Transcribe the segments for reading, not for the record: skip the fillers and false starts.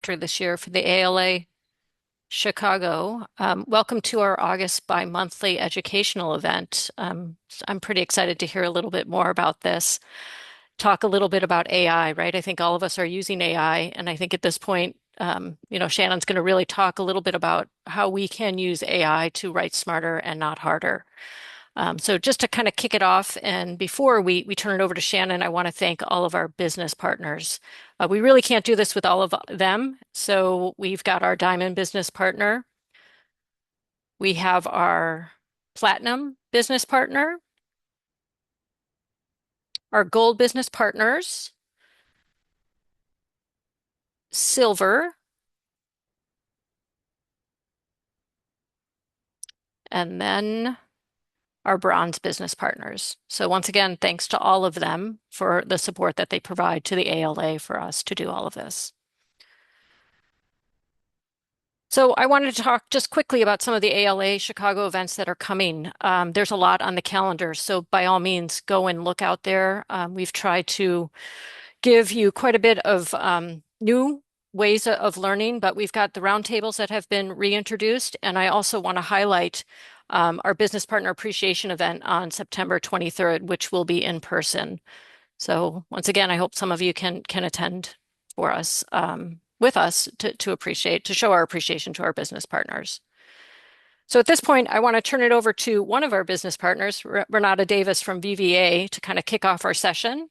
director this year for the ALA Chicago. Welcome to our August bi-monthly educational event. I'm pretty excited to hear a little bit more about this. Talk a little bit about AI, right? I think all of us are using AI, and I think at this point, Shannon's going to really talk a little bit about how we can use AI to write smarter and not harder. So just to kind of kick it off, and before we turn it over to Shannon, I want to thank all of our business partners. We really can't do this with all of them. So we've got our Diamond business partner. We have our Platinum business partner, our Gold business partners, Silver, and then our Bronze business partners. So once again, thanks to all of them for the support that they provide to the ALA for us to do all of this. So I wanted to talk just quickly about some of the ALA Chicago events that are coming. There's a lot on the calendar, so by all means, go and look out there. We've tried to give you quite a bit of new ways of learning, but we've got the roundtables that have been reintroduced, and I also want to highlight our Business Partner Appreciation event on September 23rd, which will be in person. So once again, I hope some of you can attend for us. With us to show our appreciation to our business partners. So at this point, I want to turn it over to one of our business partners, Renata Davis from VVA, to kind of kick off our session.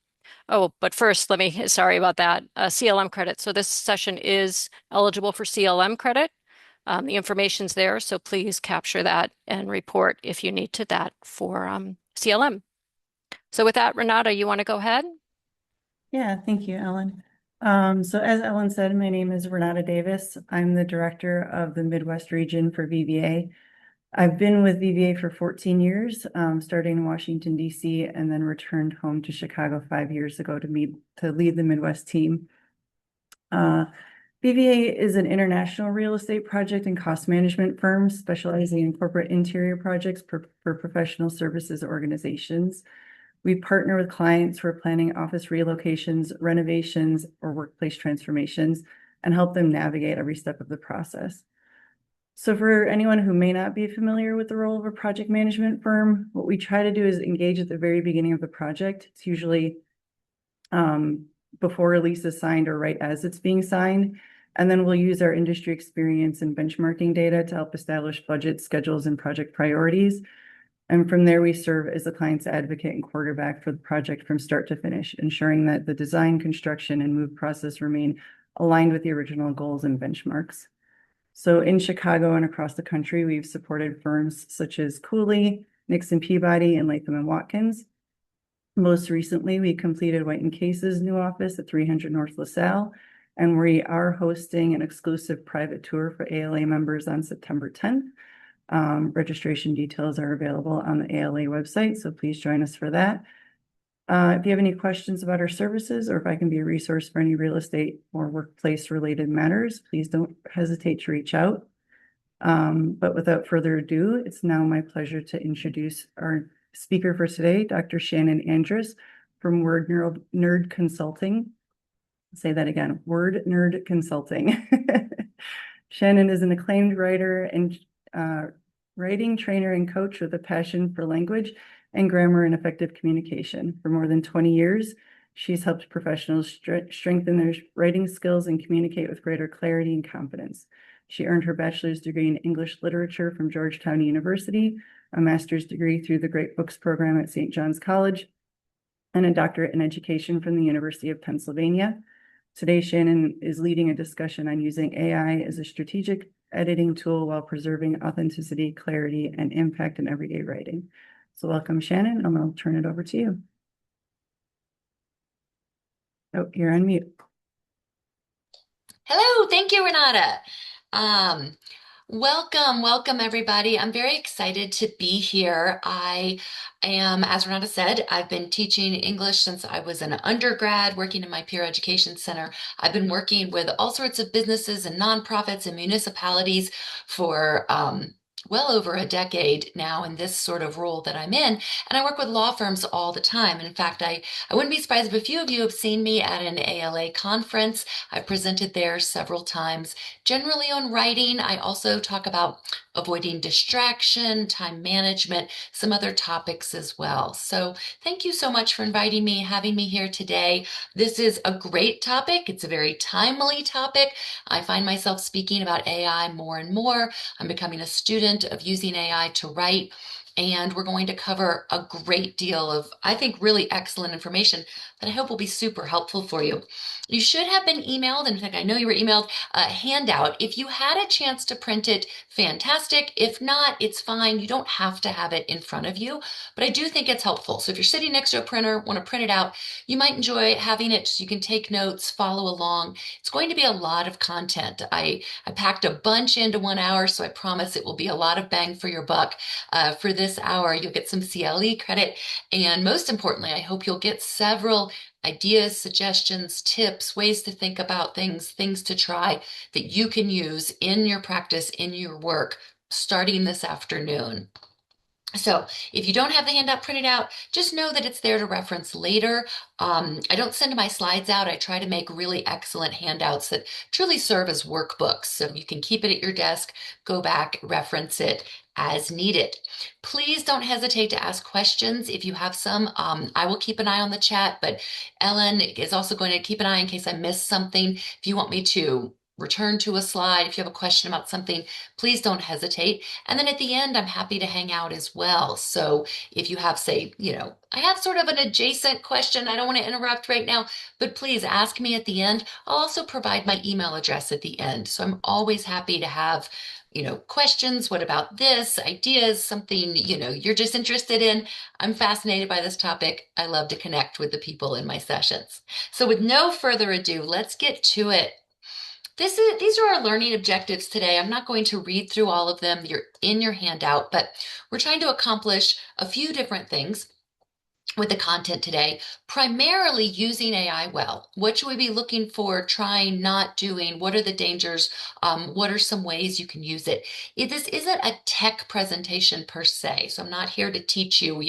Oh, but first, sorry about that, CLM credit. So this session is eligible for CLM credit. The information's there, so please capture that and report if you need to that for CLM. So with that, Renata, you want to go ahead? Yeah, thank you, Ellen. So as Ellen said, my name is Renata Davis. I'm the director of the Midwest region for VVA. I've been with VVA for 14 years, starting in Washington, D.C., and then returned home to Chicago 5 years ago to lead the Midwest team. VVA is an international real estate project and cost management firm specializing in corporate interior projects for professional services organizations. We partner with clients who are planning office relocations, renovations, or workplace transformations, and help them navigate every step of the process. So for anyone who may not be familiar with the role of a project management firm, what we try to do is engage at the very beginning of the project. It's usually before a lease is signed or right as it's being signed. And then we'll use our industry experience and benchmarking data to help establish budgets, schedules, and project priorities. And from there, we serve as the client's advocate and quarterback for the project from start to finish, ensuring that the design, construction, and move process remain aligned with the original goals and benchmarks. So in Chicago and across the country, we've supported firms such as Cooley, Nixon Peabody, and Latham and Watkins. Most recently, we completed White & Case's new office at 300 North LaSalle, and we are hosting an exclusive private tour for ALA members on September 10th. Registration details are available on the ALA website, so please join us for that. If you have any questions about our services or if I can be a resource for any real estate or workplace related matters, please don't hesitate to reach out. But without further ado, it's now my pleasure to introduce our speaker for today, Dr. Shannon Andrus from Word Nerd Consulting. I'll say that again, Word Nerd Consulting. Shannon is an acclaimed writer and writing trainer and coach with a passion for language and grammar and effective communication. For more than 20 years, she's helped professionals strengthen their writing skills and communicate with greater clarity and confidence. She earned her bachelor's degree in English literature from Georgetown University, a master's degree through the Great Books program at St. John's College, and a doctorate in education from the University of Pennsylvania. Today, Shannon is leading a discussion on using AI as a strategic editing tool while preserving authenticity, clarity, and impact in everyday writing. So welcome, Shannon, and I'll turn it over to you. Oh, you're on mute. Hello, thank you, Renata. Welcome everybody. I'm very excited to be here. I am, as Renata said, I've been teaching English since I was an undergrad, working in my peer education center. I've been working with all sorts of businesses and nonprofits and municipalities for well over a decade now in this sort of role that I'm in, and I work with law firms all the time. And in fact, I wouldn't be surprised if a few of you have seen me at an ALA conference. I've presented there several times, generally on writing. I also talk about avoiding distraction, time management, some other topics as well. So thank you so much for inviting me, having me here today. This is a great topic. It's a very timely topic. I find myself speaking about AI more and more. I'm becoming a student of using AI to write, and we're going to cover a great deal of, I think, really excellent information that I hope will be super helpful for you. You should have been emailed, in fact, I know you were emailed, a handout. If you had a chance to print it, fantastic. If not, it's fine. You don't have to have it in front of you, but I do think it's helpful. So if you're sitting next to a printer, want to print it out, you might enjoy having it so you can take notes, follow along. It's going to be a lot of content. I packed a bunch into 1 hour, so I promise it will be a lot of bang for your buck. For this hour, you'll get some CLE credit, and most importantly, I hope you'll get several ideas, suggestions, tips, ways to think about things, things to try that you can use in your practice, in your work, starting this afternoon. So if you don't have the handout printed out, just know that it's there to reference later. I don't send my slides out. I try to make really excellent handouts that truly serve as workbooks. So you can keep it at your desk, go back, reference it as needed. Please don't hesitate to ask questions if you have some. I will keep an eye on the chat, but Ellen is also going to keep an eye in case I miss something. If you want me to return to a slide, if you have a question about something, please don't hesitate. And then at the end, I'm happy to hang out as well. So if you have, say, I have sort of an adjacent question, I don't want to interrupt right now, but please ask me at the end. I'll also provide my email address at the end. So I'm always happy to have questions. What about this? Ideas, something, you're just interested in. I'm fascinated by this topic. I love to connect with the people in my sessions. So with no further ado, let's get to it. These are our learning objectives today. I'm not going to read through all of them. You're in your handout, but we're trying to accomplish a few different things with the content today, primarily using AI well. What should we be looking for, trying, not doing? What are the dangers? What are some ways you can use it? This isn't a tech presentation per se, so I'm not here to teach you,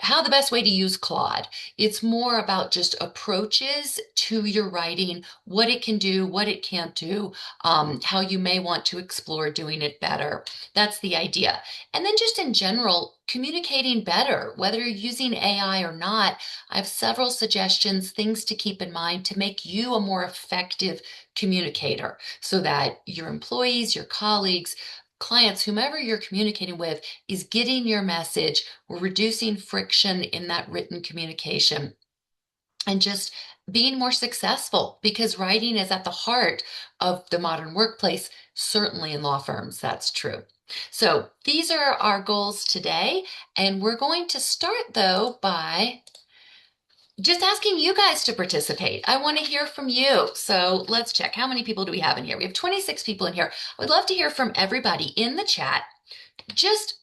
how the best way to use Claude. It's more about just approaches to your writing, what it can do, what it can't do, how you may want to explore doing it better. That's the idea. And then just in general, communicating better, whether you're using AI or not. I have several suggestions, things to keep in mind to make you a more effective communicator so that your employees, your colleagues, clients, whomever you're communicating with, is getting your message. We're reducing friction in that written communication and just being more successful, because writing is at the heart of the modern workplace. Certainly in law firms, that's true. So these are our goals today, and we're going to start though by just asking you guys to participate. I want to hear from you. So let's check. How many people do we have in here? We have 26 people in here. I would love to hear from everybody in the chat. Just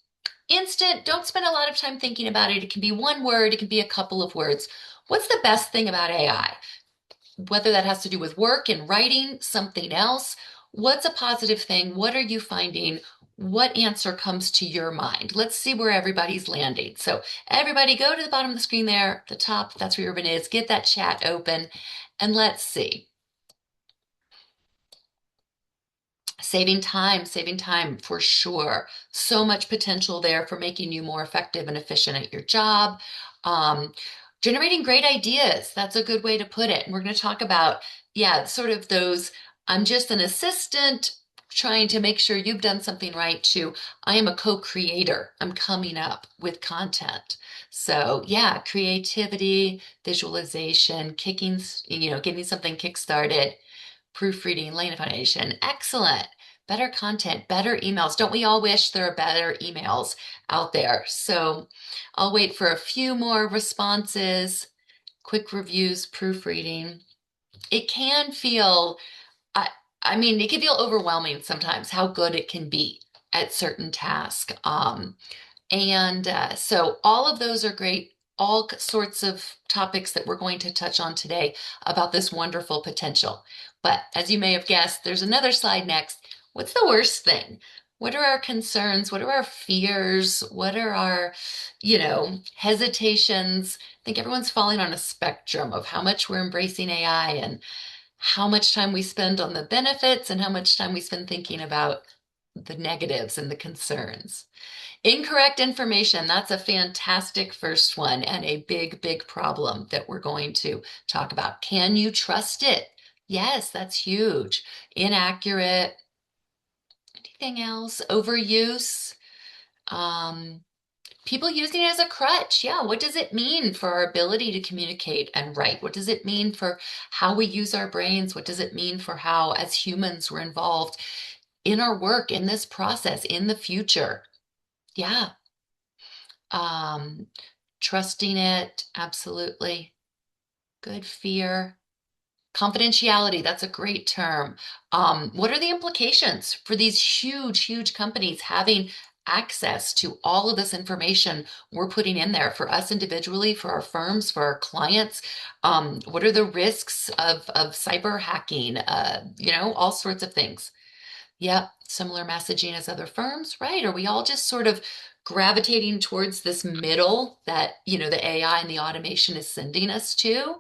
instant, don't spend a lot of time thinking about it. It can be one word, it can be a couple of words. What's the best thing about AI? Whether that has to do with work and writing, something else. What's a positive thing? What are you finding? What answer comes to your mind? Let's see where everybody's landing. So everybody go to the bottom of the screen there, the top, that's where Urban is. Get that chat open and let's see. Saving time for sure. So much potential there for making you more effective and efficient at your job. Generating great ideas. That's a good way to put it. And we're going to talk about, sort of those, I'm just an assistant trying to make sure you've done something right, to I am a co-creator. I'm coming up with content. So creativity, visualization, getting something kickstarted, proofreading, laying a foundation. Excellent. Better content, better emails. Don't we all wish there are better emails out there? So I'll wait for a few more responses, quick reviews, proofreading. It can feel, it can feel overwhelming sometimes how good it can be at certain tasks. So all of those are great. All sorts of topics that we're going to touch on today about this wonderful potential. But as you may have guessed, there's another slide next. What's the worst thing? What are our concerns? What are our fears? What are our, hesitations? I think everyone's falling on a spectrum of how much we're embracing AI and how much time we spend on the benefits and how much time we spend thinking about the negatives and the concerns. Incorrect information, that's a fantastic first one and a big, big problem that we're going to talk about. Can you trust it? Yes, that's huge. Inaccurate. Anything else? Overuse. Um, People using it as a crutch. Yeah, what does it mean for our ability to communicate and write? What does it mean for how we use our brains? What does it mean for how, as humans, we're involved in our work, in this process, in the future? Yeah. Um, Trusting it, absolutely. Good fear. Confidentiality, that's a great term. What are the implications for these huge, huge companies having access to all of this information we're putting in there for us individually, for our firms, for our clients? What are the risks of cyber hacking? All sorts of things. Yep, similar messaging as other firms, right? Are we all just sort of gravitating towards this middle that, the AI and the automation is sending us to?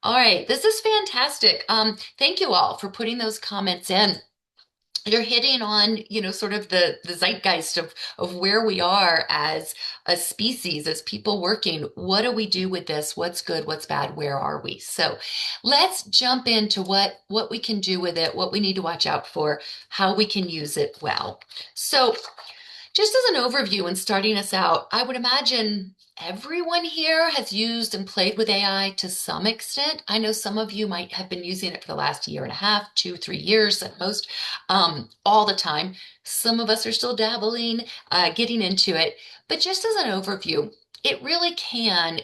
All right, this is fantastic. Thank you all for putting those comments in. You're hitting on, sort of the zeitgeist of where we are as a species, as people working. What do we do with this? What's good? What's bad? Where are we? So let's jump into what we can do with it, what we need to watch out for, how we can use it well. So just as an overview and starting us out, I would imagine everyone here has used and played with AI to some extent. I know some of you might have been using it for the last year and a half, 2, 3 years at most, all the time. Some of us are still dabbling, getting into it. But just as an overview, it really can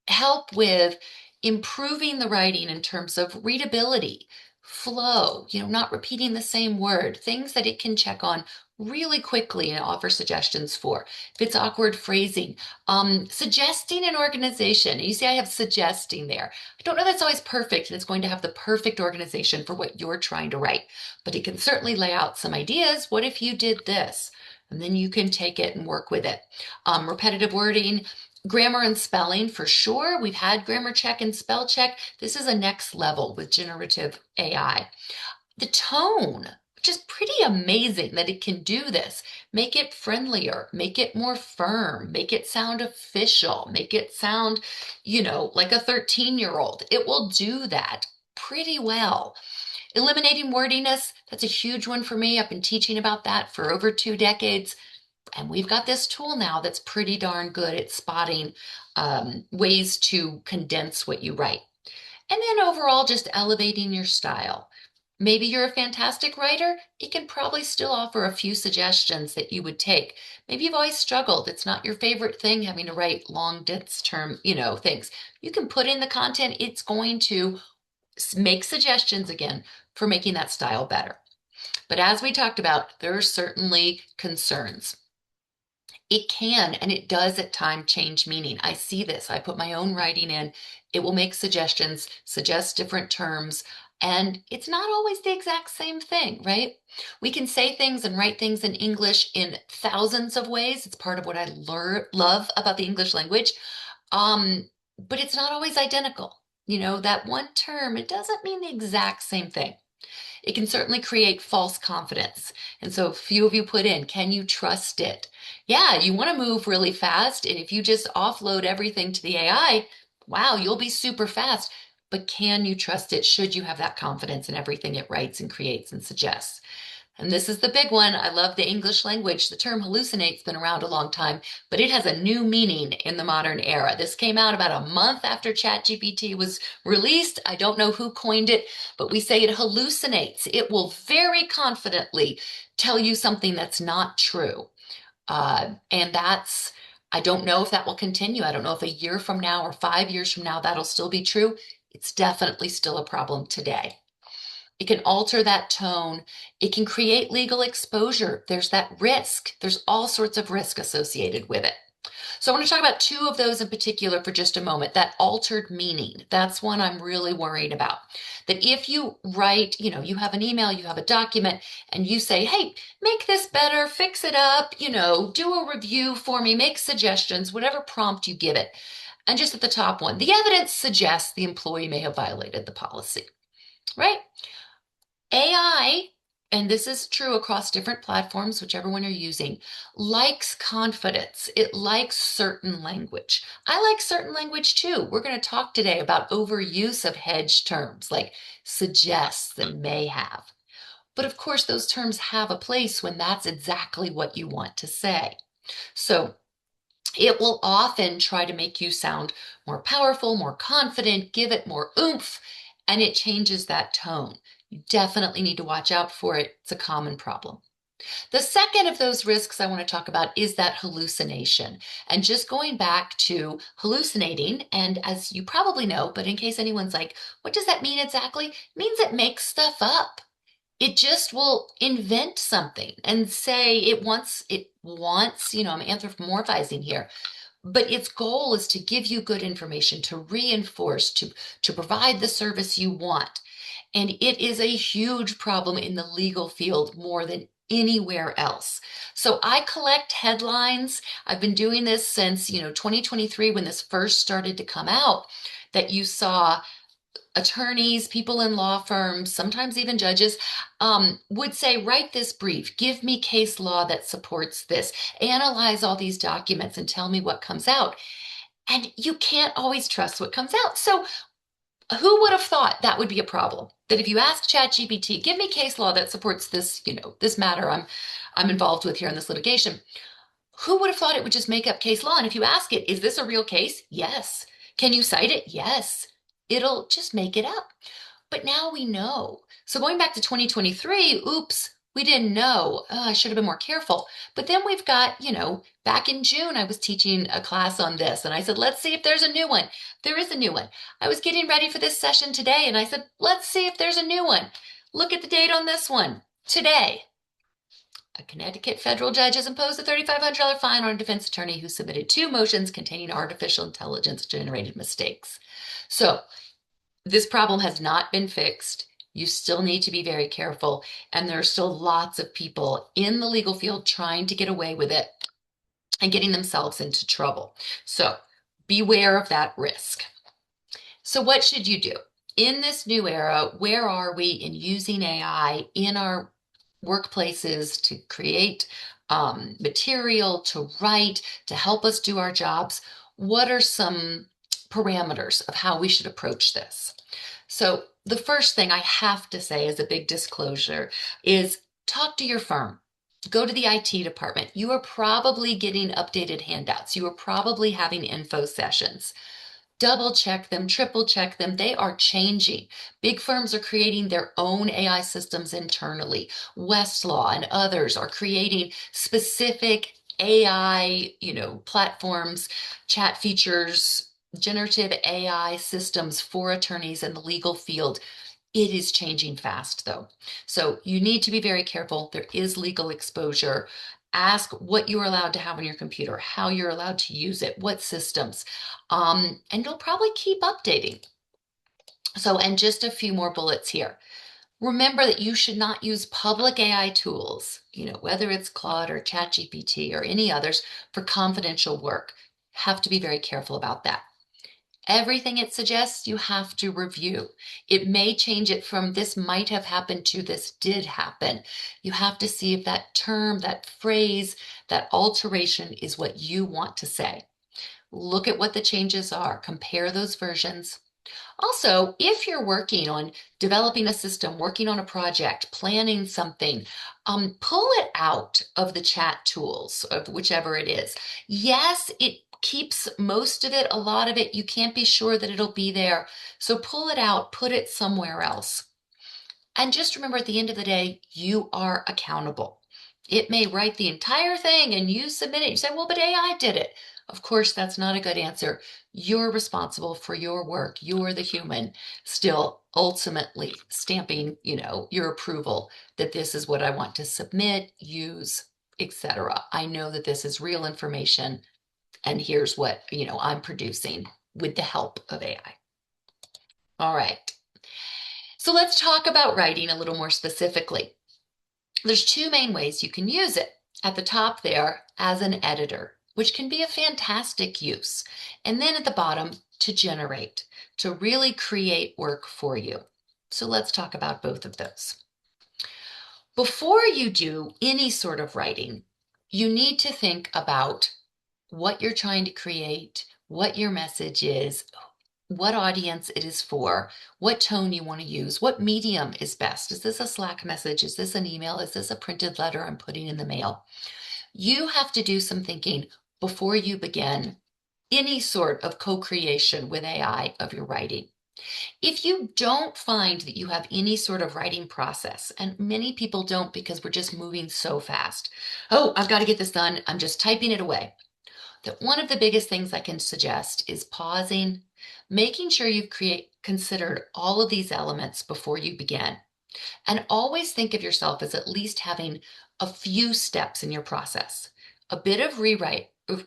help with improving the writing in terms of readability, flow, not repeating the same word, things that it can check on really quickly and offer suggestions for. If it's awkward phrasing, suggesting an organization. You see, I have suggesting there. I don't know that's always perfect and it's going to have the perfect organization for what you're trying to write, but it can certainly lay out some ideas. What if you did this? And then you can take it and work with it. Repetitive wording, grammar and spelling for sure. We've had grammar check and spell check. This is a next level with generative AI. The tone, which is pretty amazing that it can do this. Make it friendlier, make it more firm, make it sound official, make it sound, like a 13-year-old. It will do that pretty well. Eliminating wordiness, that's a huge one for me. I've been teaching about that for over 2 decades. And we've got this tool now that's pretty darn good at spotting ways to condense what you write. And then overall, just elevating your style. Maybe you're a fantastic writer. It can probably still offer a few suggestions that you would take. Maybe you've always struggled. It's not your favorite thing having to write long, dense term, things. You can put in the content. It's going to make suggestions again for making that style better. But as we talked about, there are certainly concerns. It can, and it does at times change meaning. I see this. I put my own writing in. It will make suggestions, suggest different terms, and it's not always the exact same thing, right? We can say things and write things in English in thousands of ways. It's part of what I love about the English language. But it's not always identical. That one term, it doesn't mean the exact same thing. It can certainly create false confidence. And so a few of you put in, can you trust it? Yeah, you want to move really fast. And if you just offload everything to the AI, wow, you'll be super fast. But can you trust it? Should you have that confidence in everything it writes and creates and suggests? And this is the big one. I love the English language. The term hallucinate's been around a long time, but it has a new meaning in the modern era. This came out about a month after ChatGPT was released. I don't know who coined it, but we say it hallucinates. It will very confidently tell you something that's not true. And I don't know if that will continue. I don't know if a year from now or 5 years from now, that'll still be true. It's definitely still a problem today. It can alter that tone. It can create legal exposure. There's that risk. There's all sorts of risk associated with it. So I want to talk about two of those in particular for just a moment. That altered meaning, that's one I'm really worried about. That if you write, you have an email, you have a document, and you say, hey, make this better, fix it up, do a review for me, make suggestions, whatever prompt you give it. And just at the top one, the evidence suggests the employee may have violated the policy, right? AI, and this is true across different platforms, whichever one you're using, likes confidence. It likes certain language. I like certain language too. We're going to talk today about overuse of hedge terms like suggests and may have. But of course, those terms have a place when that's exactly what you want to say. So it will often try to make you sound more powerful, more confident, give it more oomph, and it changes that tone. You definitely need to watch out for it. It's a common problem. The second of those risks I want to talk about is that hallucination. And just going back to hallucinating, and as you probably know, but in case anyone's like, what does that mean exactly? It means it makes stuff up. It just will invent something and say it wants, I'm anthropomorphizing here, but its goal is to give you good information, to reinforce, to provide the service you want. And it is a huge problem in the legal field more than anywhere else. So I collect headlines. I've been doing this since, 2023 when this first started to come out, that you saw attorneys, people in law firms, sometimes even judges, would say, write this brief, give me case law that supports this, analyze all these documents and tell me what comes out. And you can't always trust what comes out. So who would have thought that would be a problem? That if you ask ChatGPT, give me case law that supports this, this matter I'm involved with here in this litigation, who would have thought it would just make up case law? And if you ask it, is this a real case? Yes. Can you cite it? Yes. It'll just make it up. But now we know. So going back to 2023, oops, we didn't know. Oh, I should have been more careful. But then we've got, back in June, I was teaching a class on this and I said, let's see if there's a new one. There is a new one. I was getting ready for this session today and I said, let's see if there's a new one. Look at the date on this one. Today, a Connecticut federal judge has imposed a $3,500 fine on a defense attorney who submitted 2 motions containing artificial intelligence generated mistakes. So this problem has not been fixed. You still need to be very careful. And there are still lots of people in the legal field trying to get away with it and getting themselves into trouble. So beware of that risk. So what should you do? In this new era, where are we in using AI in our workplaces to create material, to write, to help us do our jobs? What are some parameters of how we should approach this? So the first thing I have to say as a big disclosure is talk to your firm. Go to the IT department. You are probably getting updated handouts. You are probably having info sessions. Double check them, triple check them. They are changing. Big firms are creating their own AI systems internally. Westlaw and others are creating specific AI, platforms, chat features, generative AI systems for attorneys in the legal field. It is changing fast though. So you need to be very careful. There is legal exposure. Ask what you're allowed to have on your computer, how you're allowed to use it, what systems, and you'll probably keep updating. So, and just a few more bullets here. Remember that you should not use public AI tools, whether it's Claude or ChatGPT or any others, for confidential work. Have to be very careful about that. Everything it suggests, you have to review. It may change it from this might have happened to this did happen. You have to see if that term, that phrase, that alteration is what you want to say. Look at what the changes are. Compare those versions. Also, if you're working on developing a system, working on a project, planning something, pull it out of the chat tools, of whichever it is. Yes, it keeps most of it, a lot of it, you can't be sure that it'll be there. So pull it out, put it somewhere else. And just remember, at the end of the day, you are accountable. It may write the entire thing and you submit it. You say, well, but AI did it. Of course, that's not a good answer. You're responsible for your work. You're the human still ultimately stamping, your approval that this is what I want to submit, use, etc. I know that this is real information and here's what, I'm producing with the help of AI. All right. So let's talk about writing a little more specifically. There's two main ways you can use it. At the top there, as an editor, which can be a fantastic use. And then at the bottom, to generate, to really create work for you. So let's talk about both of those. Before you do any sort of writing, you need to think about what you're trying to create, what your message is, what audience it is for, what tone you want to use, what medium is best. Is this a Slack message? Is this an email? Is this a printed letter I'm putting in the mail? You have to do some thinking before you begin any sort of co-creation with AI of your writing. If you don't find that you have any sort of writing process, and many people don't because we're just moving so fast. Oh, I've got to get this done. I'm just typing it away. That one of the biggest things I can suggest is pausing, making sure you've considered all of these elements before you begin. And always think of yourself as at least having a few steps in your process, a bit of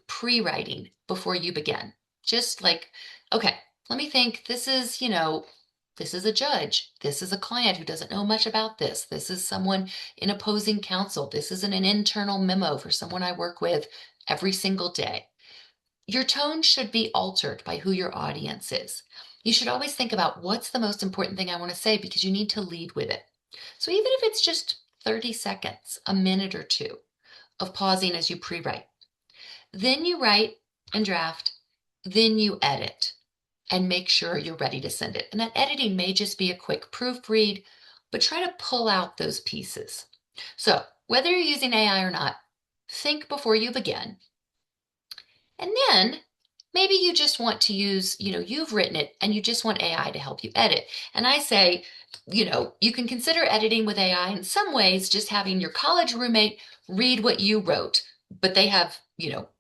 pre-writing before you begin. Just like, okay, let me think, this is a judge. This is a client who doesn't know much about this. This is someone in opposing counsel. This is an internal memo for someone I work with every single day. Your tone should be altered by who your audience is. You should always think about what's the most important thing I want to say because you need to lead with it. So even if it's just 30 seconds, a minute or two of pausing as you pre-write, then you write and draft, then you edit and make sure you're ready to send it. And that editing may just be a quick proofread, but try to pull out those pieces. So whether you're using AI or not, think before you begin. And then maybe you just want to use, you've written it and you just want AI to help you edit. And I say, you can consider editing with AI in some ways, just having your college roommate read what you wrote, but they have,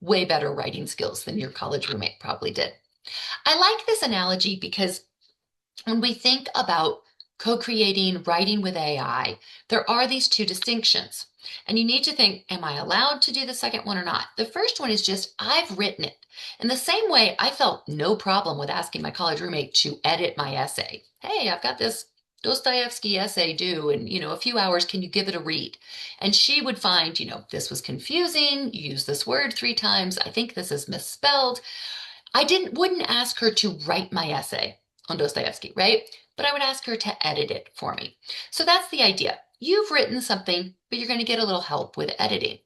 way better writing skills than your college roommate probably did. I like this analogy because when we think about co-creating writing with AI, there are these two distinctions. And you need to think, am I allowed to do the second one or not? The first one is just, I've written it. In the same way, I felt no problem with asking my college roommate to edit my essay. Hey, I've got this Dostoevsky essay due in, a few hours. Can you give it a read? And she would find, this was confusing. You use this word 3 times. I think this is misspelled. I wouldn't ask her to write my essay on Dostoevsky, right? But I would ask her to edit it for me. So that's the idea. You've written something, but you're going to get a little help with editing.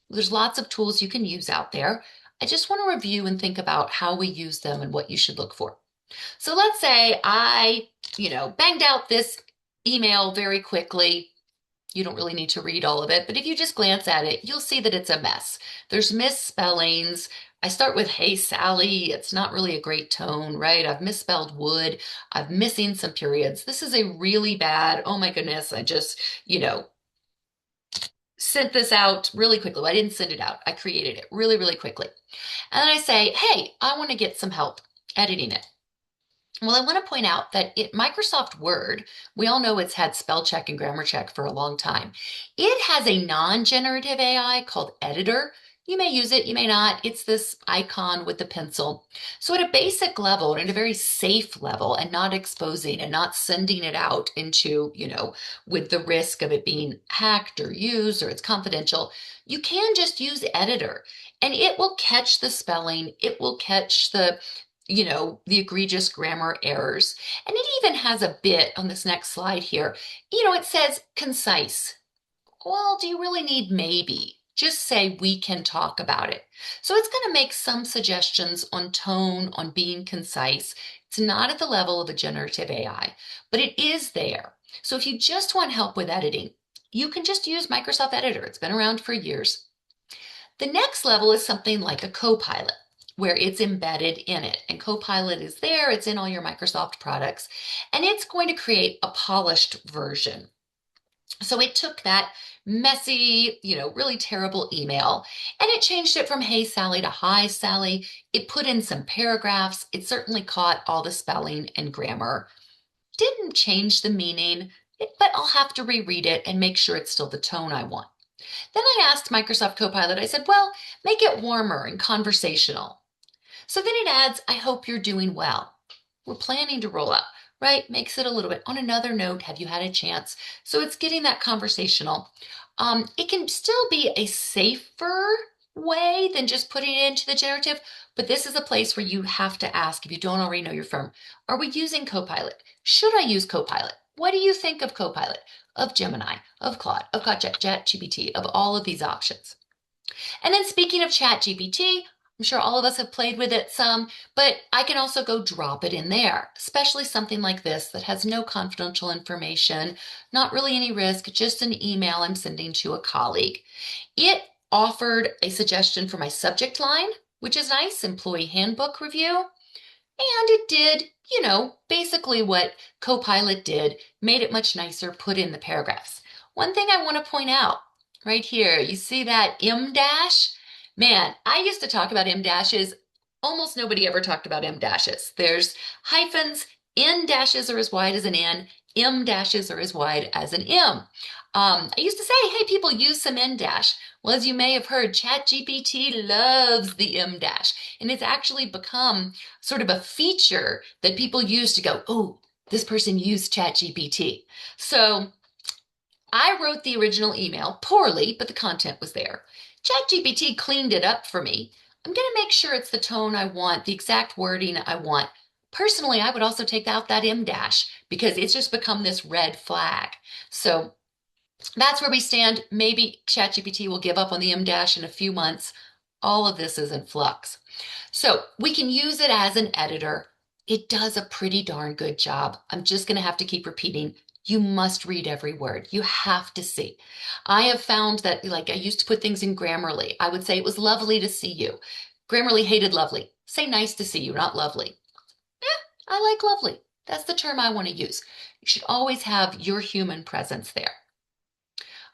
There's lots of tools you can use out there. I just want to review and think about how we use them and what you should look for. So let's say I, banged out this email very quickly. You don't really need to read all of it, but if you just glance at it, you'll see that it's a mess. There's misspellings. I start with, hey, Sally. It's not really a great tone, right? I've misspelled wood. I'm missing some periods. This is a really bad, oh my goodness, I just, sent this out really quickly. Well, I didn't send it out. I created it really, really quickly. And then I say, hey, I want to get some help editing it. Well, I want to point out that Microsoft Word, we all know it's had spell check and grammar check for a long time. It has a non-generative AI called Editor. You may use it, you may not. It's this icon with the pencil. So at a basic level, and at a very safe level, and not exposing and not sending it out into, with the risk of it being hacked or used or it's confidential, you can just use Editor and it will catch the spelling. It will catch the egregious grammar errors. And it even has a bit on this next slide here. It says concise. Well, do you really need maybe? Just say we can talk about it. So it's going to make some suggestions on tone, on being concise. It's not at the level of a generative AI, but it is there. So if you just want help with editing, you can just use Microsoft Editor. It's been around for years. The next level is something like a Copilot, where it's embedded in it. And Copilot is there, it's in all your Microsoft products, and it's going to create a polished version. So it took that messy, really terrible email, and it changed it from hey Sally to hi Sally. It put in some paragraphs. It certainly caught all the spelling and grammar. Didn't change the meaning, but I'll have to reread it and make sure it's still the tone I want. Then I asked Microsoft Copilot, I said, well, make it warmer and conversational. So then it adds, I hope you're doing well. We're planning to roll out, right? Makes it a little bit. On another note, have you had a chance? So it's getting that conversational. It can still be a safer way than just putting it into the generative, but this is a place where you have to ask, if you don't already know your firm, are we using Copilot? Should I use Copilot? What do you think of Copilot, of Gemini, of Claude, of ChatGPT, of all of these options? And then speaking of ChatGPT, I'm sure all of us have played with it some, but I can also go drop it in there, especially something like this that has no confidential information, not really any risk, just an email I'm sending to a colleague. It offered a suggestion for my subject line, which is nice, employee handbook review. And it did, basically what Copilot did, made it much nicer, put in the paragraphs. One thing I want to point out right here, you see that M dash? Man, I used to talk about M dashes. Almost nobody ever talked about M dashes. There's hyphens, N dashes are as wide as an N, M dashes are as wide as an M. I used to say, hey, people, use some N dash. Well, as you may have heard, ChatGPT loves the M dash, and it's actually become sort of a feature that people use to go, oh, this person used ChatGPT. So I wrote the original email poorly, but the content was there. ChatGPT cleaned it up for me. I'm going to make sure it's the tone I want, the exact wording I want. Personally, I would also take out that M dash because it's just become this red flag. So that's where we stand. Maybe ChatGPT will give up on the M dash in a few months. All of this is in flux. So we can use it as an editor. It does a pretty darn good job. I'm just going to have to keep repeating. You must read every word. You have to see. I have found that, like, I used to put things in Grammarly. I would say it was lovely to see you. Grammarly hated lovely. Say nice to see you, not lovely. I like lovely. That's the term I want to use. You should always have your human presence there.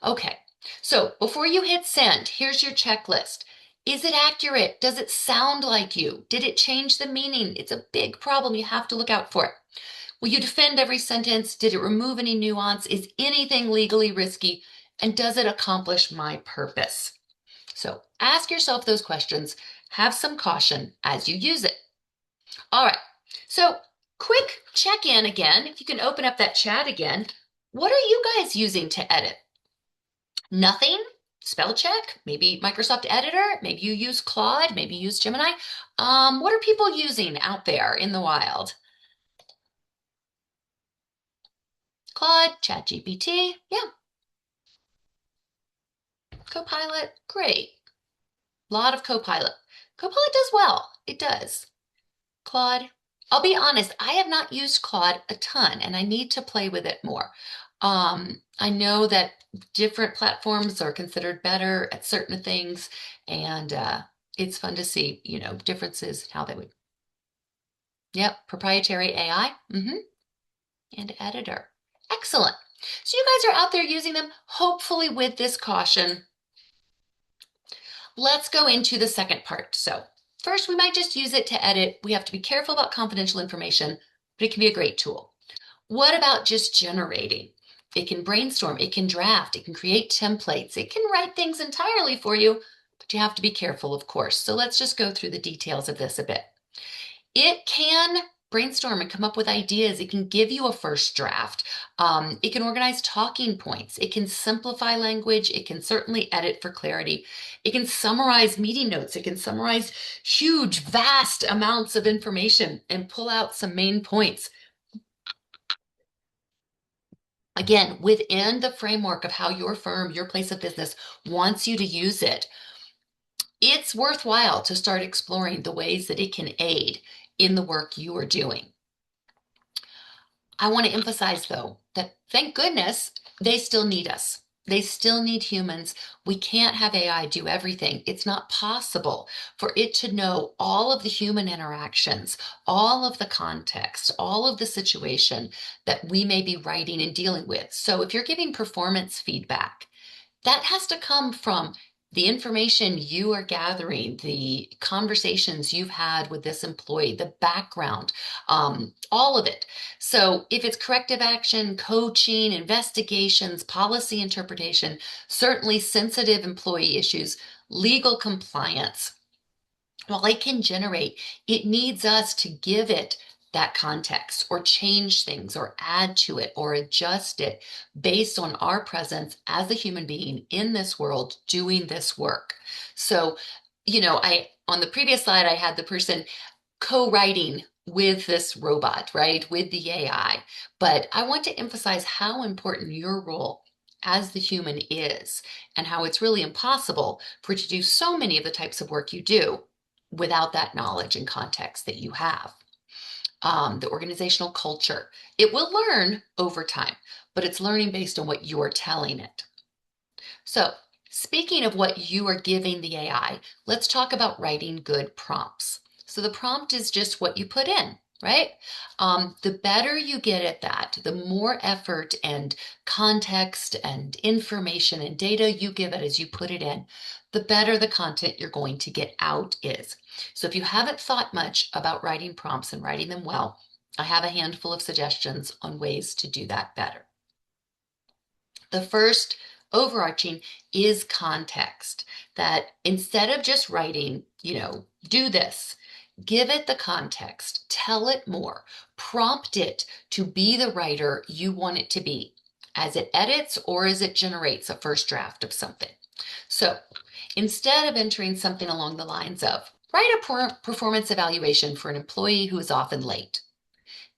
Okay, so before you hit send, here's your checklist. Is it accurate? Does it sound like you? Did it change the meaning? It's a big problem. You have to look out for it. Will you defend every sentence? Did it remove any nuance? Is anything legally risky? And does it accomplish my purpose? So ask yourself those questions. Have some caution as you use it. All right, so quick check-in again. If you can open up that chat again, what are you guys using to edit? Nothing? Spell check? Maybe Microsoft Editor? Maybe you use Claude? Maybe you use Gemini? What are people using out there in the wild? Claude, ChatGPT, yeah. Copilot, great. A lot of Copilot. Copilot does well. It does. Claude, I'll be honest, I have not used Claude a ton, and I need to play with it more. I know that different platforms are considered better at certain things, and it's fun to see, differences, how they would. Yep, proprietary AI, and editor. Excellent. So you guys are out there using them, hopefully with this caution. Let's go into the second part. So first, we might just use it to edit. We have to be careful about confidential information, but it can be a great tool. What about just generating? It can brainstorm, it can draft, it can create templates, it can write things entirely for you, but you have to be careful, of course. So let's just go through the details of this a bit. It can brainstorm and come up with ideas. It can give you a first draft. It can organize talking points. It can simplify language. It can certainly edit for clarity. It can summarize meeting notes. It can summarize huge, vast amounts of information and pull out some main points. Again, within the framework of how your firm, your place of business wants you to use it, it's worthwhile to start exploring the ways that it can aid in the work you are doing. I want to emphasize, though, that thank goodness they still need us. They still need humans. We can't have AI do everything. It's not possible for it to know all of the human interactions, all of the context, all of the situation that we may be writing and dealing with. So if you're giving performance feedback, that has to come from the information you are gathering, the conversations you've had with this employee, the background, all of it. So if it's corrective action, coaching, investigations, policy interpretation, certainly sensitive employee issues, legal compliance, while it can generate, it needs us to give it that context or change things or add to it or adjust it based on our presence as a human being in this world doing this work. So, on the previous slide, I had the person co-writing with this robot, right? With the AI. But I want to emphasize how important your role as the human is and how it's really impossible for you to do so many of the types of work you do without that knowledge and context that you have. The organizational culture, it will learn over time, but it's learning based on what you're telling it. So speaking of what you are giving the AI, let's talk about writing good prompts. So the prompt is just what you put in, right? The better you get at that, the more effort and context and information and data you give it as you put it in, the better the content you're going to get out is. So if you haven't thought much about writing prompts and writing them well, I have a handful of suggestions on ways to do that better. The first overarching is context, that instead of just writing, do this, give it the context, tell it more, prompt it to be the writer you want it to be as it edits or as it generates a first draft of something. So instead of entering something along the lines of, write a performance evaluation for an employee who is often late,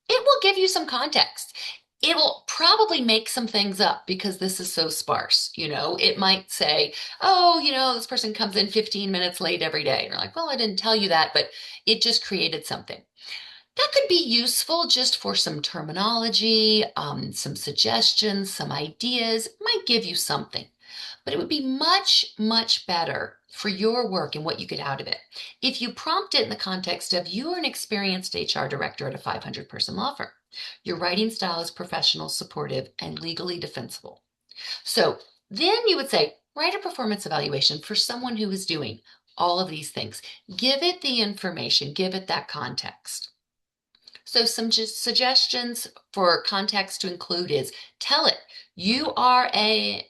it will give you some context. It will probably make some things up because this is so sparse. It might say, oh, this person comes in 15 minutes late every day. And you're like, well, I didn't tell you that, but it just created something. That could be useful just for some terminology, some suggestions, some ideas. It might give you something, but it would be much, much better for your work and what you get out of it if you prompt it in the context of you're an experienced HR director at a 500-person law firm. Your writing style is professional, supportive, and legally defensible. So then you would say, write a performance evaluation for someone who is doing all of these things. Give it the information, give it that context. So some just suggestions for context to include is tell it you are an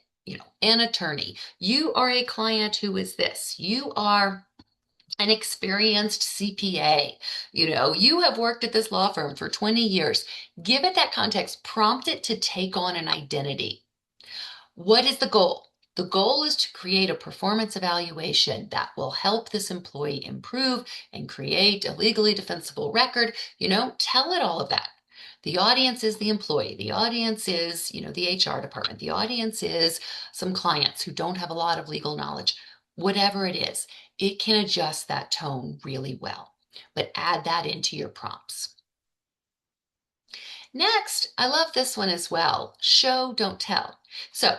attorney. You are a client who is this. You are an experienced CPA. You have worked at this law firm for 20 years. Give it that context. Prompt it to take on an identity. What is the goal? The goal is to create a performance evaluation that will help this employee improve and create a legally defensible record. Tell it all of that. The audience is the employee. The audience is, the HR department. The audience is some clients who don't have a lot of legal knowledge. Whatever it is, it can adjust that tone really well, but add that into your prompts. Next, I love this one as well. Show, don't tell. So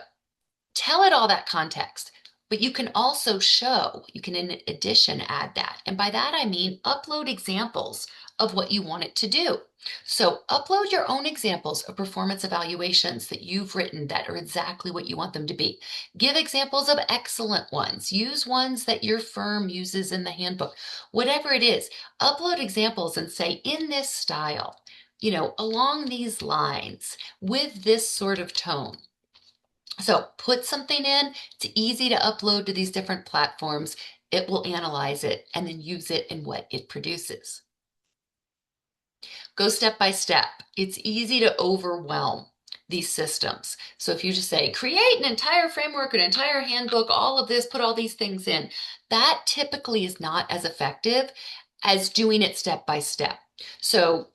tell it all that context, but you can also show, you can in addition add that. And by that, I mean upload examples of what you want it to do. So upload your own examples of performance evaluations that you've written that are exactly what you want them to be. Give examples of excellent ones. Use ones that your firm uses in the handbook. Whatever it is, upload examples and say, in this style, along these lines, with this sort of tone. So put something in, it's easy to upload to these different platforms. It will analyze it and then use it in what it produces. Go step by step. It's easy to overwhelm these systems. So if you just say, create an entire framework, an entire handbook, all of this, put all these things in, that typically is not as effective as doing it step by step. So,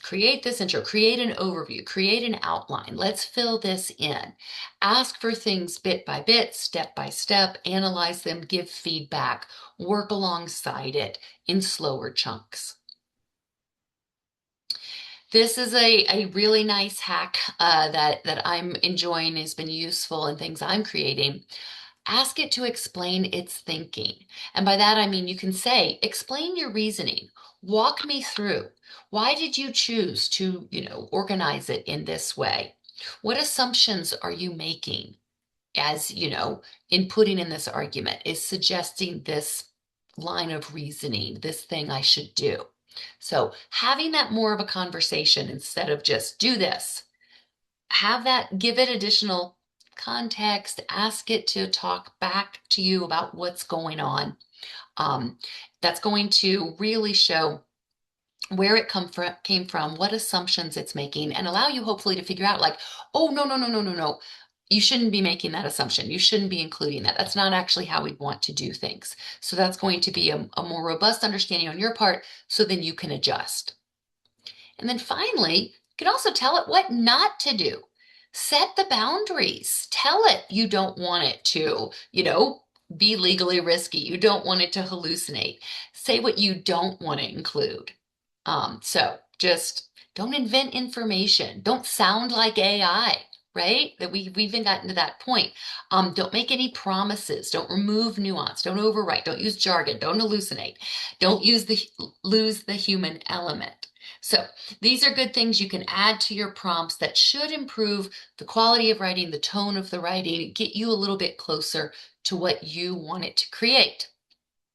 create this intro, create an overview, create an outline. Let's fill this in. Ask for things bit by bit, step by step, analyze them, give feedback, work alongside it in slower chunks. This is a really nice hack that I'm enjoying, has been useful in things I'm creating. Ask it to explain its thinking. And by that, I mean, you can say, explain your reasoning. Walk me through. Why did you choose to, organize it in this way? What assumptions are you making as, in putting in this argument? Is suggesting this line of reasoning, this thing I should do. So having that more of a conversation instead of just do this, have that, give it additional context, ask it to talk back to you about what's going on. That's going to really show where it came from, what assumptions it's making, and allow you hopefully to figure out like, oh, no, no, no, no, no, no. You shouldn't be making that assumption. You shouldn't be including that. That's not actually how we want to do things. So that's going to be a more robust understanding on your part, so then you can adjust. And then finally, you can also tell it what not to do. Set the boundaries. Tell it you don't want it to, be legally risky. You don't want it to hallucinate. Say what you don't want to include. So just don't invent information. Don't sound like AI, right? That we've even gotten to that point. Don't make any promises. Don't remove nuance. Don't overwrite. Don't use jargon. Don't hallucinate. Don't lose the human element. So these are good things you can add to your prompts that should improve the quality of writing, the tone of the writing, get you a little bit closer to what you want it to create.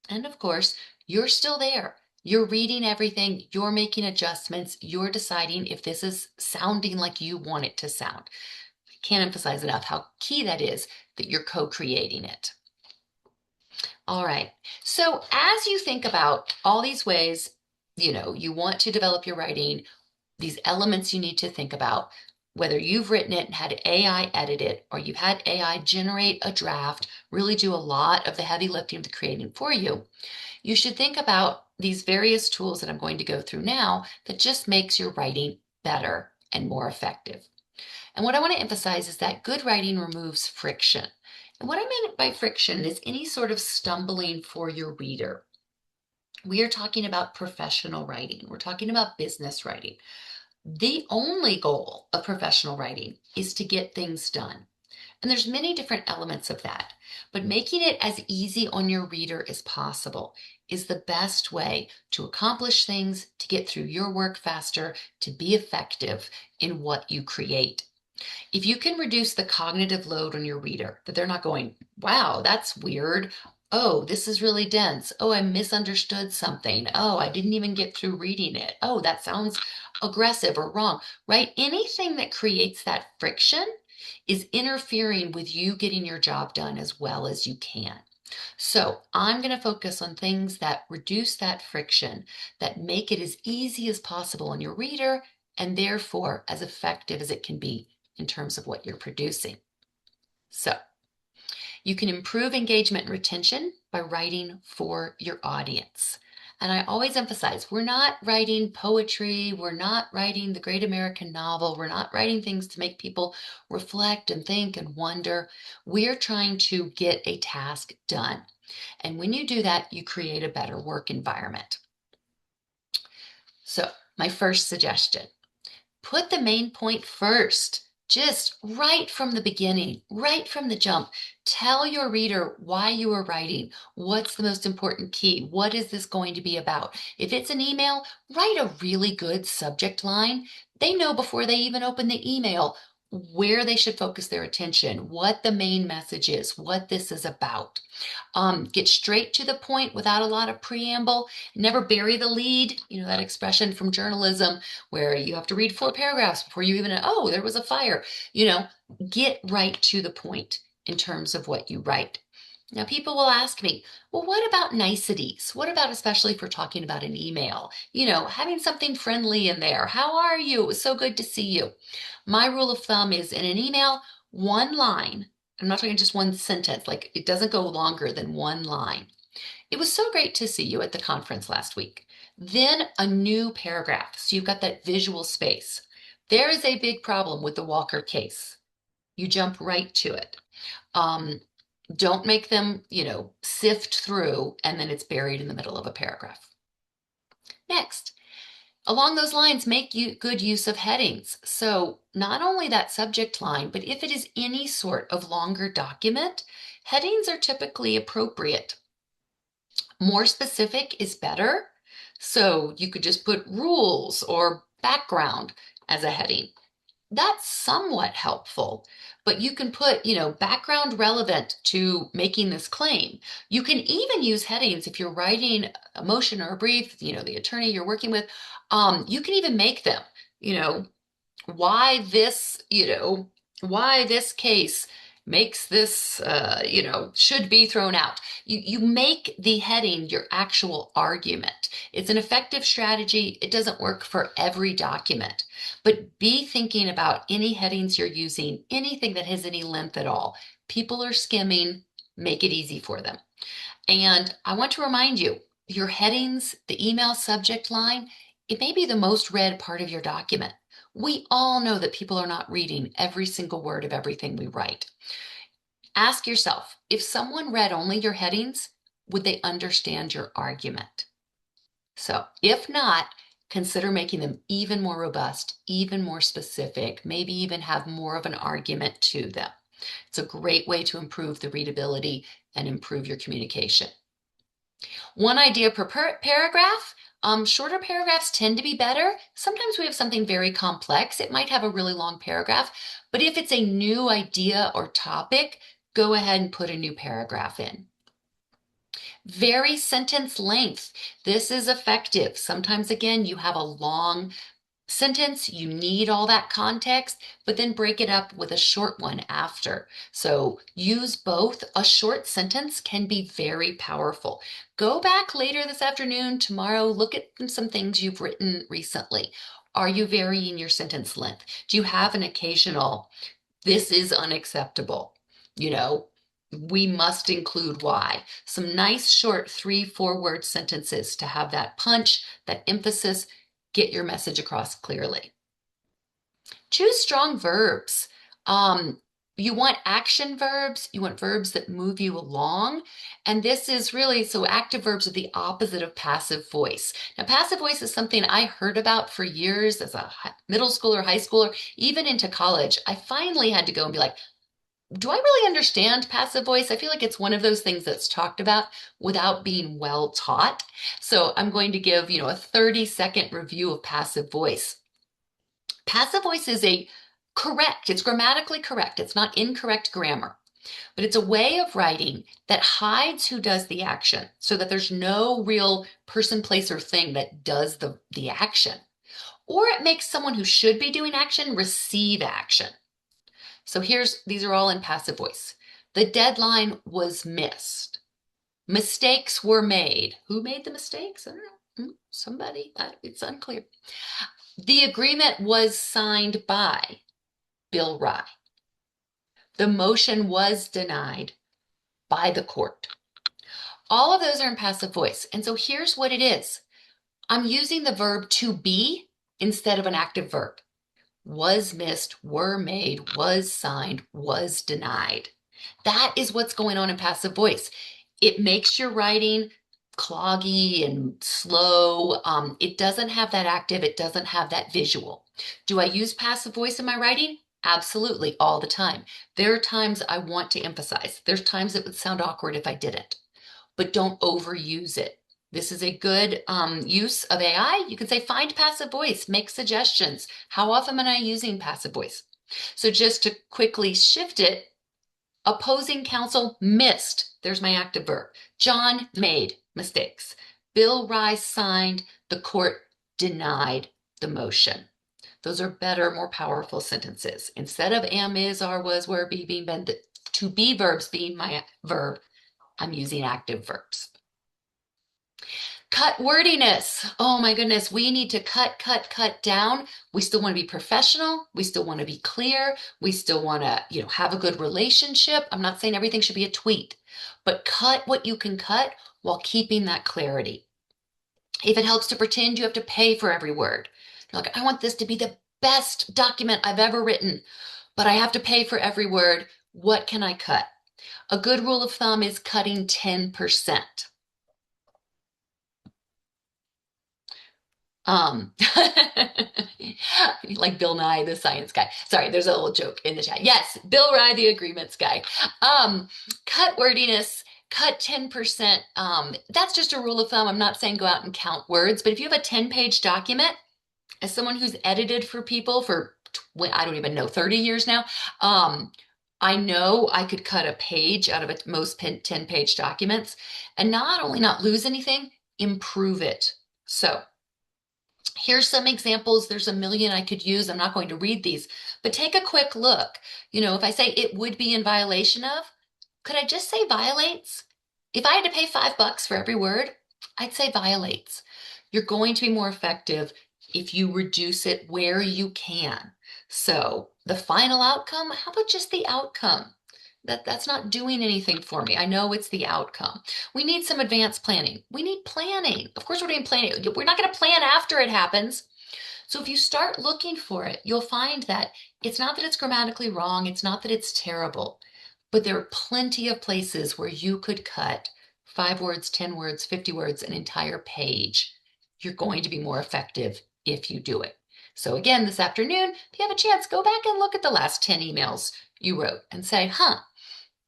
And of course, you're still there. You're reading everything, you're making adjustments, you're deciding if this is sounding like you want it to sound. I can't emphasize enough how key that is that you're co-creating it. All right, so as you think about all these ways, you want to develop your writing, these elements you need to think about, whether you've written it and had AI edit it, or you've had AI generate a draft, really do a lot of the heavy lifting of the creating for you, you should think about these various tools that I'm going to go through now that just makes your writing better and more effective. And what I want to emphasize is that good writing removes friction. And what I mean by friction is any sort of stumbling for your reader. We are talking about professional writing. We're talking about business writing. The only goal of professional writing is to get things done. And there's many different elements of that, but making it as easy on your reader as possible is the best way to accomplish things, to get through your work faster, to be effective in what you create. If you can reduce the cognitive load on your reader, that they're not going, wow, that's weird. Oh, this is really dense. Oh, I misunderstood something. Oh, I didn't even get through reading it. Oh, that sounds aggressive or wrong, right? Anything that creates that friction is interfering with you getting your job done as well as you can. So I'm going to focus on things that reduce that friction, that make it as easy as possible on your reader, and therefore as effective as it can be in terms of what you're producing. So you can improve engagement and retention by writing for your audience. And I always emphasize, we're not writing poetry, we're not writing the great American novel, we're not writing things to make people reflect and think and wonder. We're trying to get a task done. And when you do that, you create a better work environment. So my first suggestion, put the main point first. Just right from the beginning, right from the jump, tell your reader why you are writing. What's the most important key? What is this going to be about? If it's an email, write a really good subject line. They know before they even open the email where they should focus their attention, what the main message is, what this is about. Get straight to the point without a lot of preamble. Never bury the lead. That expression from journalism where you have to read 4 paragraphs before you even know, oh, there was a fire. Get right to the point in terms of what you write. Now, people will ask me, well, what about niceties? What about, especially if we're talking about an email, having something friendly in there? How are you? It was so good to see you. My rule of thumb is in an email, one line. I'm not talking just one sentence, like it doesn't go longer than one line. It was so great to see you at the conference last week. Then a new paragraph. So you've got that visual space. There is a big problem with the Walker case. You jump right to it. Don't make them, sift through and then it's buried in the middle of a paragraph. Next, along those lines, make good use of headings. So not only that subject line, but if it is any sort of longer document, headings are typically appropriate. More specific is better. So you could just put rules or background as a heading. That's somewhat helpful, but you can put, background relevant to making this claim. You can even use headings if you're writing a motion or a brief, the attorney you're working with, you can even make them, why this case makes this, should be thrown out. You make the heading your actual argument. It's an effective strategy. It doesn't work for every document, but be thinking about any headings you're using, anything that has any length at all. People are skimming, make it easy for them. And I want to remind you, your headings, the email subject line, it may be the most read part of your document. We all know that people are not reading every single word of everything we write. Ask yourself, if someone read only your headings, would they understand your argument? So if not, consider making them even more robust, even more specific, maybe even have more of an argument to them. It's a great way to improve the readability and improve your communication. One idea per paragraph. Shorter paragraphs tend to be better. Sometimes we have something very complex. It might have a really long paragraph, but if it's a new idea or topic, go ahead and put a new paragraph in. Vary sentence length. This is effective. Sometimes, again, you have a long sentence, you need all that context, but then break it up with a short one after. So use both. A short sentence can be very powerful. Go back later this afternoon, tomorrow, look at some things you've written recently. Are you varying your sentence length? Do you have an occasional, this is unacceptable? We must include why. Some nice short 3-4 word sentences to have that punch, that emphasis, get your message across clearly. Choose strong verbs. You want action verbs. You want verbs that move you along. And this is really, so active verbs are the opposite of passive voice. Now, passive voice is something I heard about for years as a middle schooler, high schooler, even into college. I finally had to go and be like, do I really understand passive voice? I feel like it's one of those things that's talked about without being well taught. So I'm going to give, a 30-second review of passive voice. Passive voice is it's grammatically correct. It's not incorrect grammar, but it's a way of writing that hides who does the action so that there's no real person, place, or thing that does the action. Or it makes someone who should be doing action receive action. So these are all in passive voice. The deadline was missed. Mistakes were made. Who made the mistakes? I don't know. Somebody. It's unclear. The agreement was signed by Bill Rye. The motion was denied by the court. All of those are in passive voice. And so here's what it is. I'm using the verb to be instead of an active verb. Was missed, were made, was signed, was denied. That is what's going on in passive voice. It makes your writing cloggy and slow. It doesn't have that active, it doesn't have that visual. Do I use passive voice in my writing? Absolutely, all the time. There are times I want to emphasize. There's times it would sound awkward if I didn't, but don't overuse it. This is a good use of AI. You can say, find passive voice, make suggestions. How often am I using passive voice? So just to quickly shift it, opposing counsel missed. There's my active verb. John made mistakes. Bill Rye signed. The court denied the motion. Those are better, more powerful sentences. Instead of am, is, are, was, were, be, being, been, the to be verbs being my verb, I'm using active verbs. Cut wordiness. Oh my goodness, we need to cut down. We still want to be professional. We still want to be clear. We still want to, have a good relationship. I'm not saying everything should be a tweet, but cut what you can cut while keeping that clarity. If it helps to pretend you have to pay for every word. You're like, I want this to be the best document I've ever written, but I have to pay for every word. What can I cut? A good rule of thumb is cutting 10%. Like Bill Nye, the science guy. Sorry, there's a little joke in the chat. Yes, Bill Nye, the agreements guy. Cut wordiness, cut 10%. That's just a rule of thumb. I'm not saying go out and count words, but if you have a 10-page document, as someone who's edited for people for, I don't even know, 30 years now, I know I could cut a page out of most 10-page documents and not only not lose anything, improve it. So Here's some examples. There's a million I could use. I'm not going to read these, but take a quick look. If I say it would be in violation of, could I just say violates? If I had to pay $5 for every word, I'd say violates. You're going to be more effective if you reduce it where you can. So the final outcome, how about just the outcome? That's not doing anything for me. I know it's the outcome. We need some advanced planning. We need planning. Of course, we're doing planning. We're not going to plan after it happens. So if you start looking for it, you'll find that it's not that it's grammatically wrong. It's not that it's terrible, but there are plenty of places where you could cut 5 words, 10 words, 50 words, an entire page. You're going to be more effective if you do it. So again, this afternoon, if you have a chance, go back and look at the last 10 emails you wrote and say,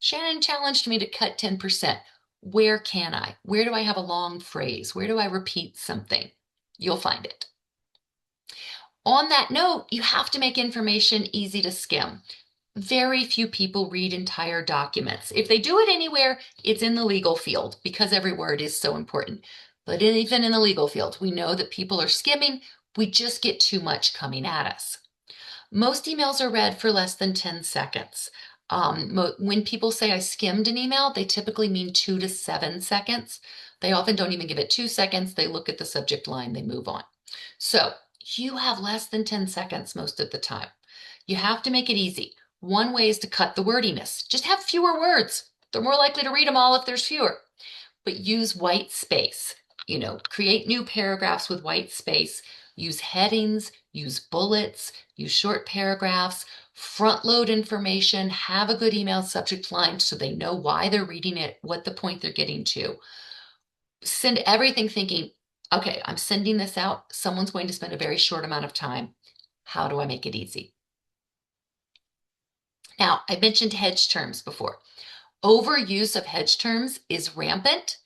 Shannon challenged me to cut 10%. Where can I? Where do I have a long phrase? Where do I repeat something? You'll find it. On that note, you have to make information easy to skim. Very few people read entire documents. If they do it anywhere, it's in the legal field because every word is so important. But even in the legal field, we know that people are skimming. We just get too much coming at us. Most emails are read for less than 10 seconds. When people say I skimmed an email, they typically mean 2 to 7 seconds. They often don't even give it 2 seconds. They look at the subject line, they move on. So you have less than 10 seconds most of the time. You have to make it easy. One way is to cut the wordiness. Just have fewer words. They're more likely to read them all if there's fewer. But use white space. Create new paragraphs with white space. Use headings, use bullets, use short paragraphs, front load information, have a good email subject line so they know why they're reading it, what the point they're getting to. Send everything thinking, okay, I'm sending this out. Someone's going to spend a very short amount of time. How do I make it easy? Now, I mentioned hedge terms before. Overuse of hedge terms is rampant.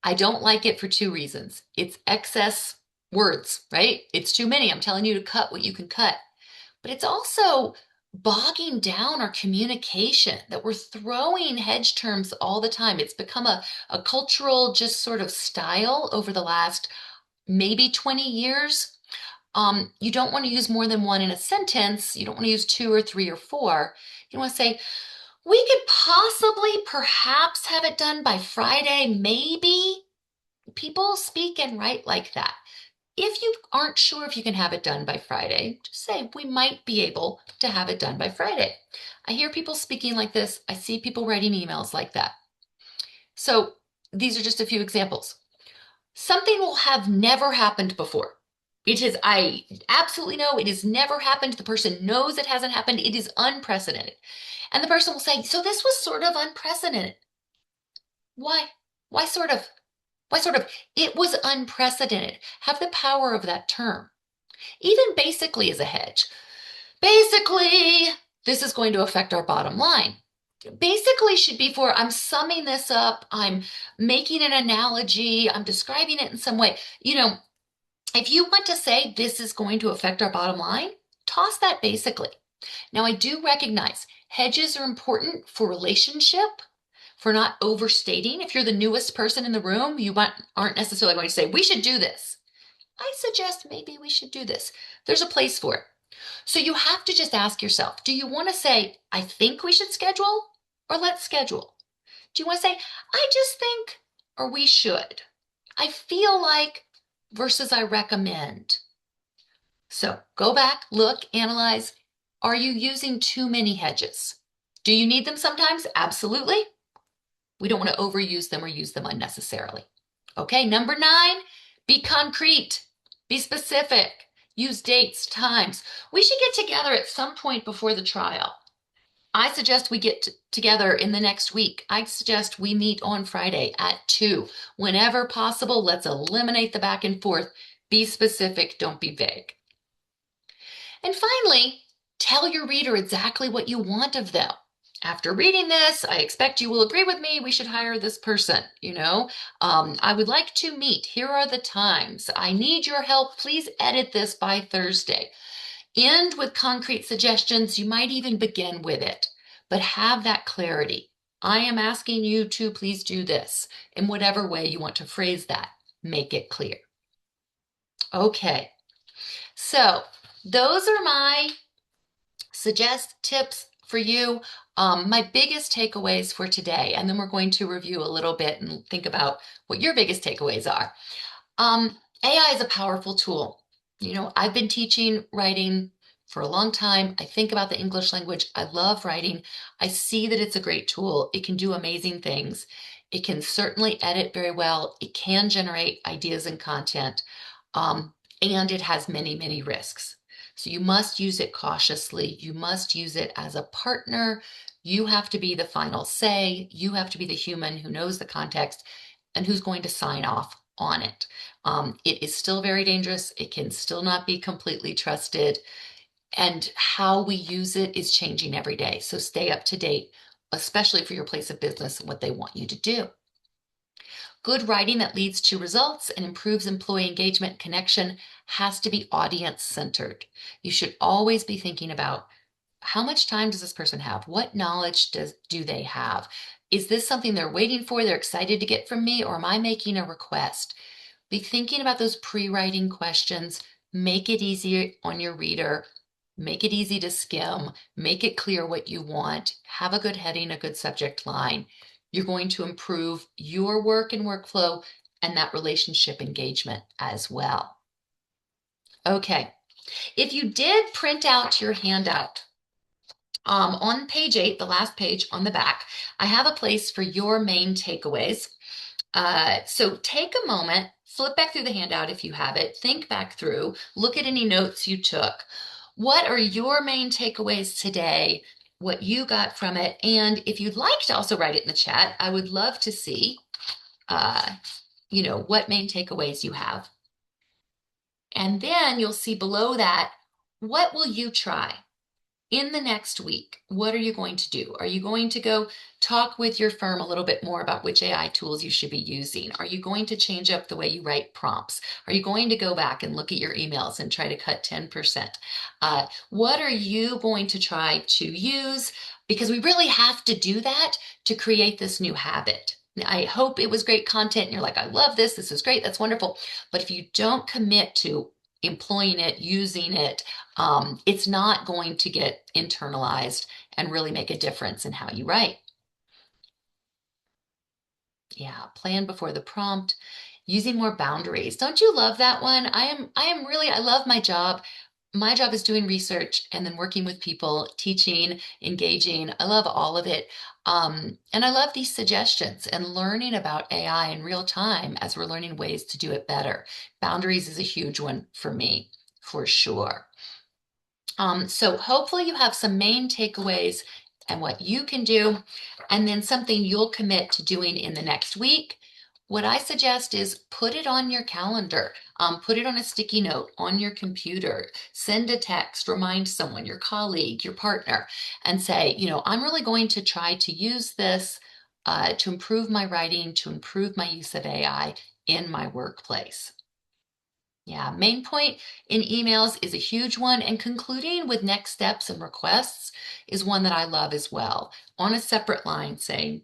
I don't like it for 2 reasons. It's excess words, right? It's too many. I'm telling you to cut what you can cut. But it's also bogging down our communication, that we're throwing hedge terms all the time. It's become a cultural just sort of style over the last maybe 20 years. You don't want to use more than one in a sentence. You don't want to use 2 or 3 or 4. You want to say, we could possibly perhaps have it done by Friday, maybe. People speak and write like that. If you aren't sure if you can have it done by Friday, just say, we might be able to have it done by Friday. I hear people speaking like this. I see people writing emails like that. So these are just a few examples. Something will have never happened before. I absolutely know it has never happened. The person knows it hasn't happened. It is unprecedented. And the person will say, so this was sort of unprecedented. Why? Why sort of? Why sort of? It was unprecedented. Have the power of that term. Even basically is a hedge. Basically, this is going to affect our bottom line. Basically should be for, I'm summing this up, I'm making an analogy, I'm describing it in some way. If you want to say this is going to affect our bottom line, toss that basically. Now, I do recognize hedges are important for relationship, for not overstating. If you're the newest person in the room, you aren't necessarily going to say, we should do this. I suggest maybe we should do this. There's a place for it. So you have to just ask yourself, do you want to say, I think we should schedule, or let's schedule? Do you want to say, I just think, or we should? I feel like, versus I recommend. So go back, look, analyze. Are you using too many hedges? Do you need them sometimes? Absolutely. We don't want to overuse them or use them unnecessarily. Okay, number 9, be concrete, be specific, use dates, times. We should get together at some point before the trial. I suggest we get together in the next week. I suggest we meet on Friday at 2. Whenever possible, let's eliminate the back and forth. Be specific, don't be vague. And finally, tell your reader exactly what you want of them. After reading this, I expect you will agree with me. We should hire this person. I would like to meet. Here are the times. I need your help. Please edit this by Thursday. End with concrete suggestions. You might even begin with it, but have that clarity. I am asking you to please do this in whatever way you want to phrase that. Make it clear. Okay, so those are my tips for you. My biggest takeaways for today, and then we're going to review a little bit and think about what your biggest takeaways are. AI is a powerful tool. You know, I've been teaching writing for a long time. I think about the English language. I love writing. I see that it's a great tool. It can do amazing things. It can certainly edit very well. It can generate ideas and content. And it has many, many risks. So you must use it cautiously. You must use it as a partner. You have to be the final say. You have to be the human who knows the context and who's going to sign off on it. It is still very dangerous. It can still not be completely trusted. And how we use it is changing every day. So stay up to date, especially for your place of business and what they want you to do. Good writing that leads to results and improves employee engagement and connection has to be audience centered. You should always be thinking about how much time does this person have? What knowledge do they have? Is this something they're waiting for, they're excited to get from me, or am I making a request? Be thinking about those pre-writing questions. Make it easy on your reader. Make it easy to skim. Make it clear what you want. Have a good heading, a good subject line. You're going to improve your work and workflow and that relationship engagement as well. Okay, if you did print out your handout, on page 8, the last page on the back, I have a place for your main takeaways. So take a moment, flip back through the handout if you have it, think back through, look at any notes you took. What are your main takeaways today? What you got from it? And if you'd like to also write it in the chat, I would love to see, what main takeaways you have. And then you'll see below that, what will you try? In the next week, what are you going to do? Are you going to go talk with your firm a little bit more about which AI tools you should be using? Are you going to change up the way you write prompts? Are you going to go back and look at your emails and try to cut 10%? What are you going to try to use? Because we really have to do that to create this new habit. I hope it was great content and you're like, I love this. This is great. That's wonderful. But if you don't commit to employing it, using it, it's not going to get internalized and really make a difference in how you write. Yeah, plan before the prompt, using more boundaries. Don't you love that one? I love my job. My job is doing research and then working with people, teaching, engaging. I love all of it. And I love these suggestions and learning about AI in real time as we're learning ways to do it better. Boundaries is a huge one for me, for sure. So hopefully you have some main takeaways and what you can do, and then something you'll commit to doing in the next week. What I suggest is put it on your calendar, put it on a sticky note on your computer, send a text, remind someone, your colleague, your partner, and say, I'm really going to try to use this to improve my writing, to improve my use of AI in my workplace. Yeah, main point in emails is a huge one, and concluding with next steps and requests is one that I love as well. On a separate line saying,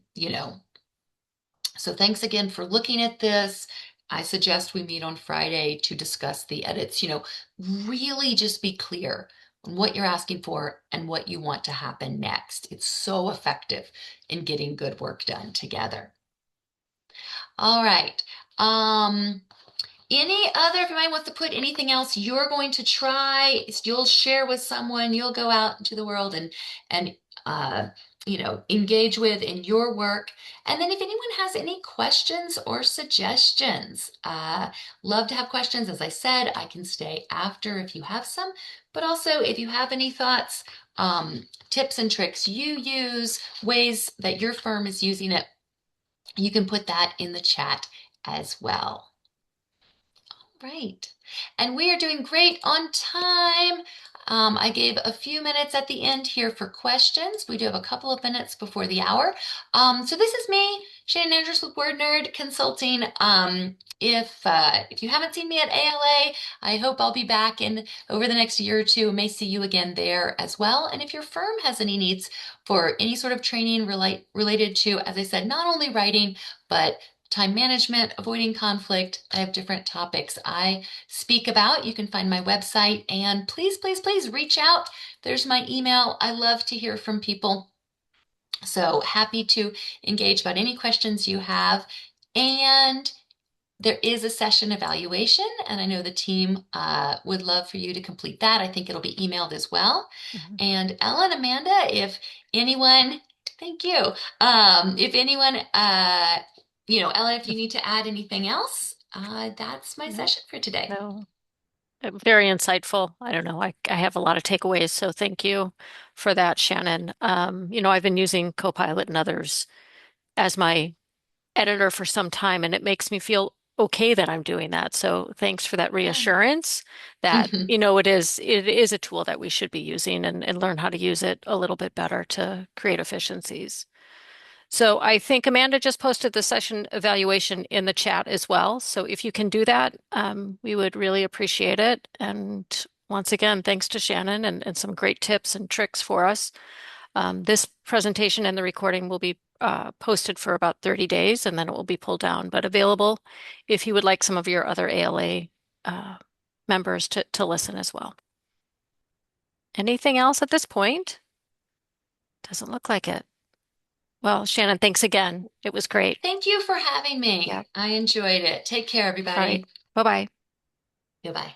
so thanks again for looking at this. I suggest we meet on Friday to discuss the edits. Really just be clear on what you're asking for and what you want to happen next. It's so effective in getting good work done together. All right. If anybody wants to put anything else you're going to try, you'll share with someone, you'll go out into the world and engage with in your work. And then if anyone has any questions or suggestions, love to have questions. As I said, I can stay after if you have some, but also if you have any thoughts, tips and tricks you use, ways that your firm is using it, you can put that in the chat as well. Right. And we are doing great on time. I gave a few minutes at the end here for questions. We do have a couple of minutes before the hour. So this is me, Shannon Andrews with Word Nerd Consulting. If you haven't seen me at ALA, I hope I'll be back over the next year or two. I may see you again there as well. And if your firm has any needs for any sort of training related to, as I said, not only writing, but time management, avoiding conflict. I have different topics I speak about. You can find my website, and please, please, please reach out. There's my email. I love to hear from people. So happy to engage about any questions you have. And there is a session evaluation, and I know the team would love for you to complete that. I think it'll be emailed as well. Mhm. And Ellen, Amanda, if anyone, thank you. If anyone, Ellen, if you need to add anything else, that's my No, session for today. no. Very insightful. I don't know. I have a lot of takeaways, so thank you for that, Shannon. I've been using Copilot and others as my editor for some time, and it makes me feel okay that I'm doing that. So thanks for that reassurance that, Yeah. it is a tool that we should be using and learn how to use it a little bit better to create efficiencies. So I think Amanda just posted the session evaluation in the chat as well. So if you can do that, we would really appreciate it. And once again, thanks to Shannon and some great tips and tricks for us. This presentation and the recording will be posted for about 30 days and then it will be pulled down, but available if you would like some of your other ALA members to listen as well. Anything else at this point? Doesn't look like it. Well, Shannon, thanks again. It was great. Thank you for having me. Yeah. I enjoyed it. Take care, All right. everybody. Bye-bye. Goodbye.